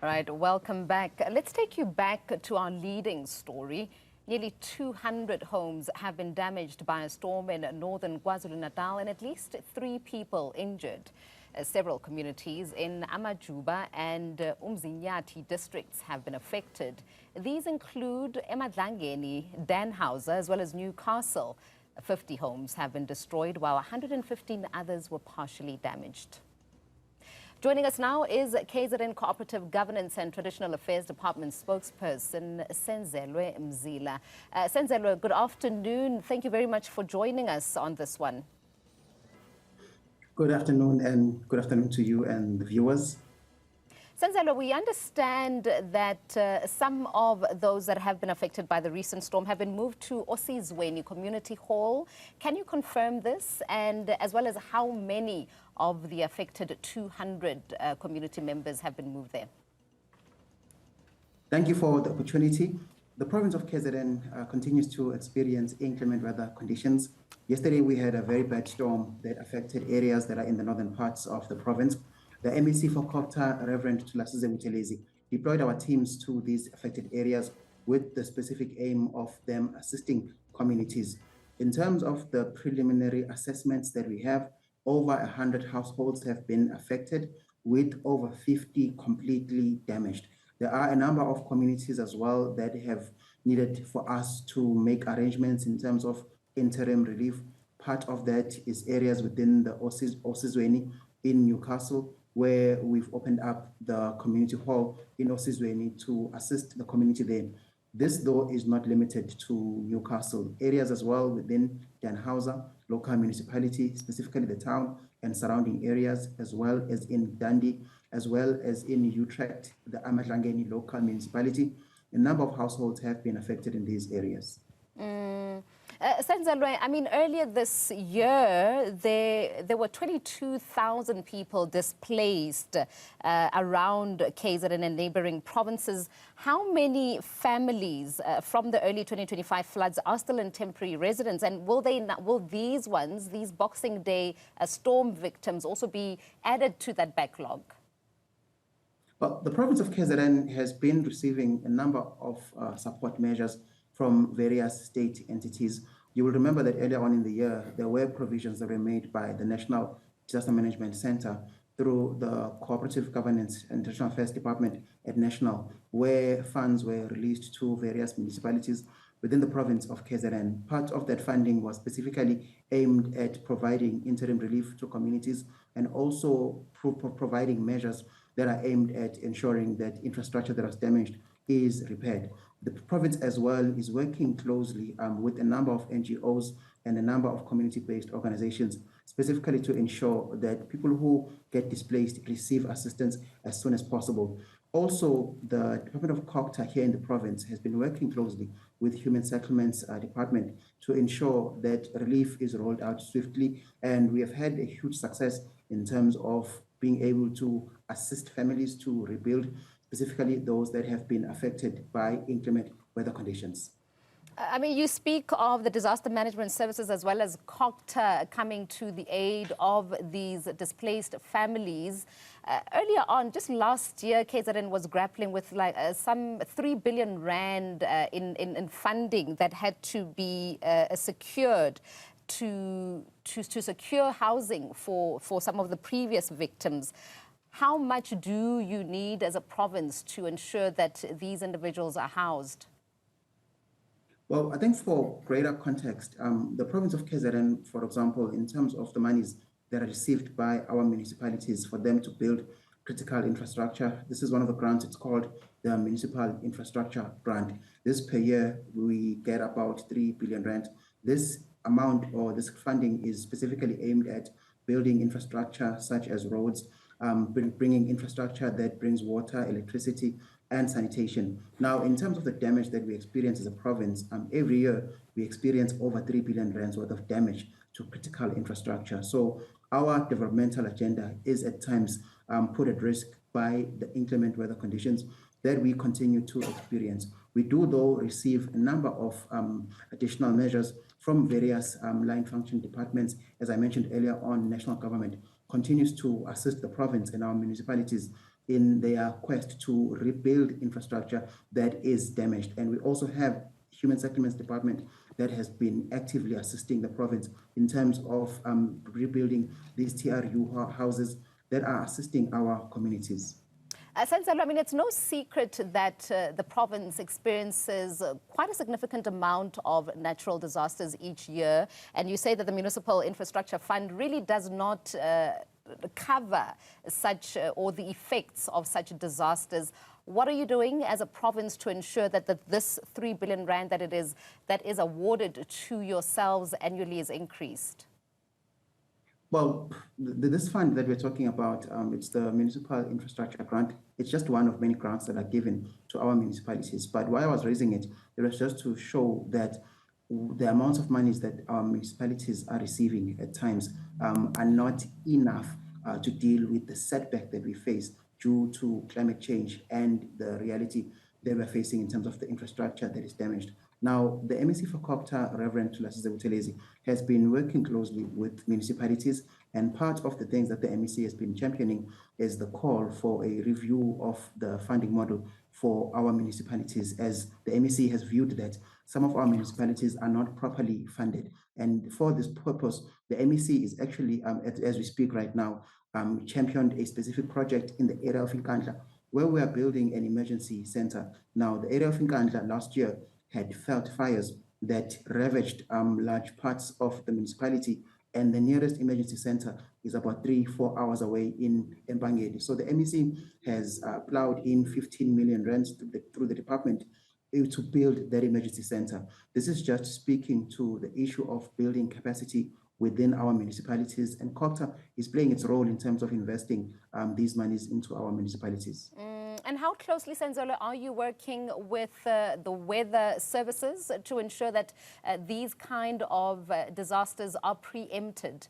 All right, welcome back. Let's take you back to our leading story. Nearly 200 homes have been damaged by a storm in northern KwaZulu-Natal and at least 3 people injured. Several communities in Amajuba and Umzinyathi districts have been affected. These include eMadlangeni, Dannhauser, as well as Newcastle. 50 homes have been destroyed, while 115 others were partially damaged. Joining us now is KZN Cooperative Governance and Traditional Affairs Department spokesperson Senzelwe Mzila. Senzelwe, good afternoon. Thank you very much for joining us on this one. Good afternoon, and good afternoon to you and the viewers. Senzelwe, we understand that some of those that have been affected by the recent storm have been moved to Osizweni Community Hall. Can you confirm this, and as well as how many of the affected 200 community members have been moved there? Thank you for the opportunity. The province of KZN continues to experience inclement weather conditions. Yesterday, we had a very bad storm that affected areas that are in the northern parts of the province. The MEC for CoGTA, Reverend Senzelwe Mzila, deployed our teams to these affected areas with the specific aim of them assisting communities. In terms of the preliminary assessments that we have, over 100 households have been affected, with over 50 completely damaged. There are a number of communities as well that have needed for us to make arrangements in terms of interim relief. Part of that is areas within the Osizweni in Newcastle, where we've opened up the community hall in Osizweni to assist the community there. This, though, is not limited to Newcastle. Areas as well within Dannhauser local municipality, specifically the town and surrounding areas, as well as in Dundee, as well as in Utrecht, the EMadlangeni local municipality. A number of households have been affected in these areas. Senzelwe, I mean, earlier this year, there were 22,000 people displaced around KZN and neighboring provinces. How many families from the early 2025 floods are still in temporary residence? And will these Boxing Day storm victims also be added to that backlog? Well, the province of KZN has been receiving a number of support measures from various state entities. You will remember that earlier on in the year, there were provisions that were made by the National Disaster Management Center through the Cooperative Governance and Traditional Affairs Department at National, where funds were released to various municipalities within the province of KZN. Part of that funding was specifically aimed at providing interim relief to communities and also providing measures that are aimed at ensuring that infrastructure that was damaged is repaired. The province as well is working closely with a number of NGOs and a number of community-based organizations, specifically to ensure that people who get displaced receive assistance as soon as possible. Also, the Department of CoGTA here in the province has been working closely with Human Settlements Department to ensure that relief is rolled out swiftly, and we have had a huge success in terms of being able to assist families to rebuild, specifically those that have been affected by inclement weather conditions. I mean, you speak of the disaster management services as well as CoGTA coming to the aid of these displaced families. Earlier on, just last year, KZN was grappling with some 3 billion rand in funding that had to be secured to secure housing for some of the previous victims. How much do you need as a province to ensure that these individuals are housed? Well, I think for greater context, the province of KZN, for example, in terms of the monies that are received by our municipalities for them to build critical infrastructure, this is one of the grants. It's called the Municipal Infrastructure Grant. This per year, we get about 3 billion rand. This amount or this funding is specifically aimed at building infrastructure such as roads, bringing infrastructure that brings water, electricity, and sanitation. Now, in terms of the damage that we experience as a province, every year we experience over 3 billion rands worth of damage to critical infrastructure. So our developmental agenda is at times put at risk by the inclement weather conditions that we continue to experience. We do, though, receive a number of additional measures from various line function departments. As I mentioned earlier on, national government continues to assist the province and our municipalities in their quest to rebuild infrastructure that is damaged. And we also have Human Settlements Department that has been actively assisting the province in terms of rebuilding these TRU houses that are assisting our communities. Senzelwe, I mean, it's no secret that the province experiences quite a significant amount of natural disasters each year. And you say that the Municipal Infrastructure Fund really does not cover such or the effects of such disasters. What are you doing as a province to ensure that this 3 billion rand that is awarded to yourselves annually is increased? Well, this fund that we're talking about, it's the Municipal Infrastructure Grant. It's just one of many grants that are given to our municipalities. But why I was raising it, it was just to show that the amounts of monies that our municipalities are receiving at times are not enough to deal with the setback that we face due to climate change and the reality that we're facing in terms of the infrastructure that is damaged. Now, the MEC for CoGTA, Reverend Senzelwe Mzila, has been working closely with municipalities, and part of the things that the MEC has been championing is the call for a review of the funding model for our municipalities, as the MEC has viewed that some of our municipalities are not properly funded. And for this purpose, the MEC is actually, as we speak right now, championed a specific project in the area of Nkandla, where we are building an emergency center. Now, the area of Nkandla last year had felt fires that ravaged large parts of the municipality, and the nearest emergency center is about 3-4 hours away in Mpangeni. So the MEC has plowed in 15 million rands through the department to build that emergency center. This is just speaking to the issue of building capacity within our municipalities, and CoGTA is playing its role in terms of investing these monies into our municipalities. And how closely, Senzelwe, are you working with the weather services to ensure that these kind of disasters are preempted?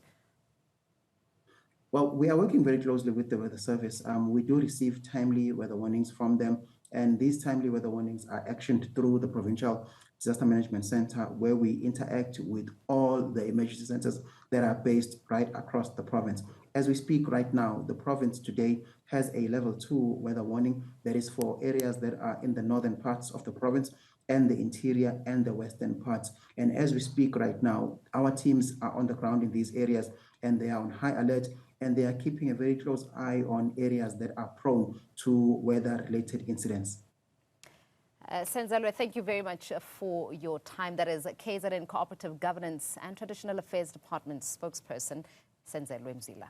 Well, we are working very closely with the weather service. We do receive timely weather warnings from them, and these timely weather warnings are actioned through the Provincial Disaster Management Center, where we interact with all the emergency centers that are based right across the province. As we speak right now, the province today has a level 2 weather warning that is for areas that are in the northern parts of the province and the interior and the western parts. And as we speak right now, our teams are on the ground in these areas, and they are on high alert, and they are keeping a very close eye on areas that are prone to weather-related incidents. Senzelwe, thank you very much for your time. That is KZN Cooperative Governance and Traditional Affairs Department spokesperson, Senzelwe Mzila.